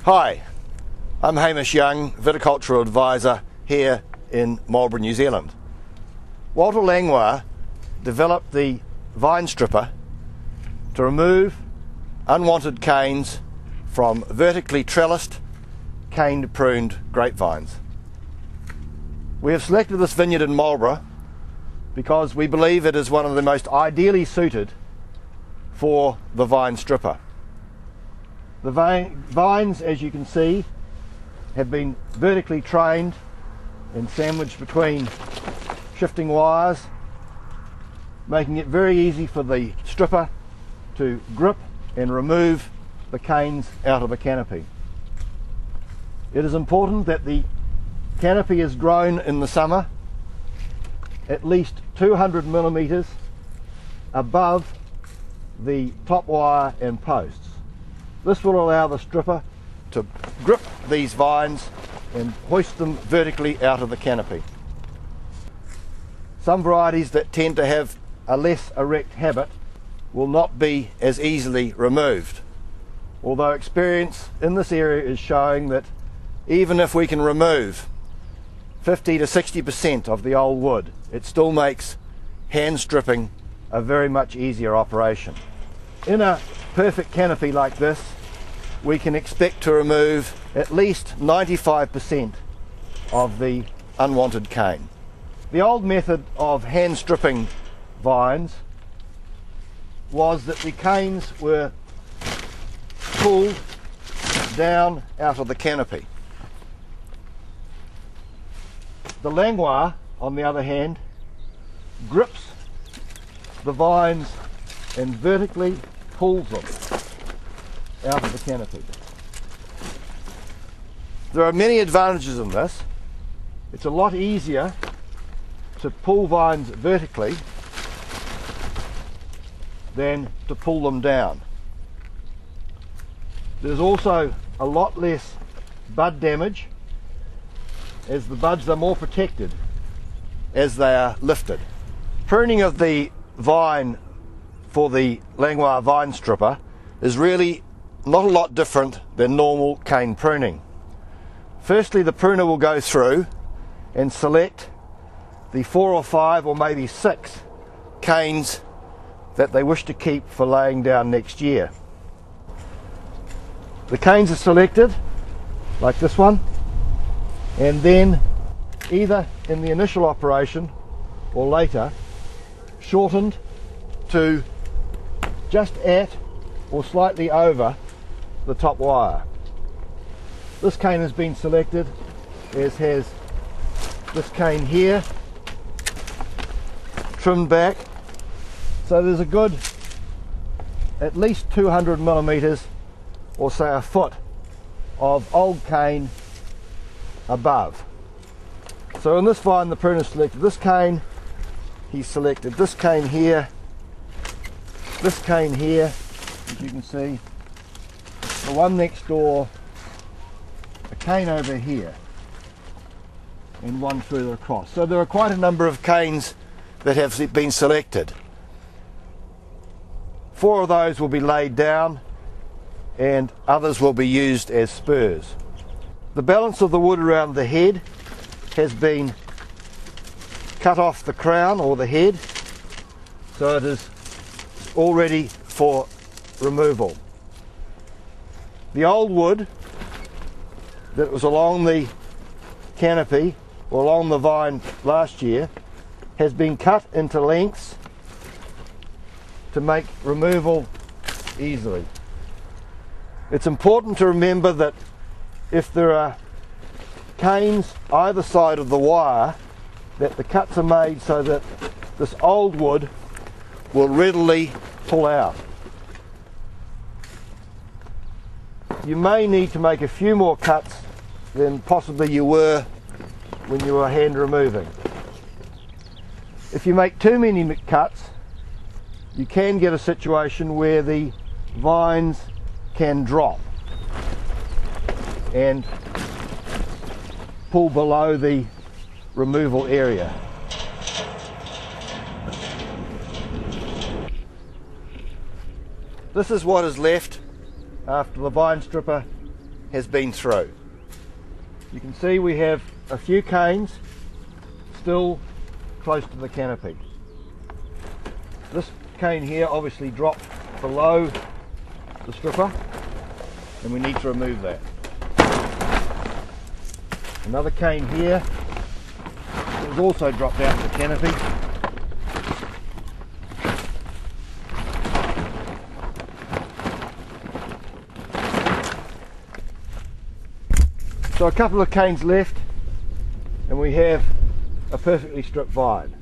Hi, I'm Hamish Young, Viticultural Advisor here in Marlborough, New Zealand. Walter Langlois developed the vine stripper to remove unwanted canes from vertically trellised, caned pruned grapevines. We have selected this vineyard in Marlborough because we believe it is one of the most ideally suited for the vine stripper. The vines, as you can see, have been vertically trained and sandwiched between shifting wires, making it very easy for the stripper to grip and remove the canes out of the canopy. It is important that the canopy is grown in the summer at least 200 millimeters above the top wire and posts. This will allow the stripper to grip these vines and hoist them vertically out of the canopy. Some varieties that tend to have a less erect habit will not be as easily removed, although experience in this area is showing that even if we can remove 50 to 60% of the old wood, it still makes hand stripping a very much easier operation. In a perfect canopy like this, we can expect to remove at least 95% of the unwanted cane. The old method of hand stripping vines was that the canes were pulled down out of the canopy. The Langlois, on the other hand, grips the vines and vertically pulls them out of the canopy. There are many advantages in this. It's a lot easier to pull vines vertically than to pull them down. There's also a lot less bud damage, as the buds are more protected as they are lifted. Pruning of the vine for the Langlois vine stripper is really not a lot different than normal cane pruning. Firstly, the pruner will go through and select the 4 or 5 or maybe 6 canes that they wish to keep for laying down next year. The canes are selected like this one, and then either in the initial operation or later shortened to just at or slightly over the top wire. This cane has been selected, as has this cane here, trimmed back, so there's a good at least 200 millimeters or say a foot of old cane above. So in this vine the pruner selected this cane, he selected this cane here, this cane here, as you can see, the one next door, a cane over here, and one further across. So there are quite a number of canes that have been selected. 4 of those will be laid down and others will be used as spurs. The balance of the wood around the head has been cut off the crown or the head, so it is all ready for removal. The old wood that was along the canopy or along the vine last year has been cut into lengths to make removal easily. It's important to remember that if there are canes either side of the wire, that the cuts are made so that this old wood will readily pull out. You may need to make a few more cuts than possibly you were when you were hand removing. If you make too many cuts, you can get a situation where the vines can drop and pull below the removal area. This is what is left after the vine stripper has been through. You can see we have a few canes still close to the canopy. This cane here obviously dropped below the stripper and we need to remove that. Another cane here that was also dropped out of the canopy. So a couple of canes left and we have a perfectly stripped vine.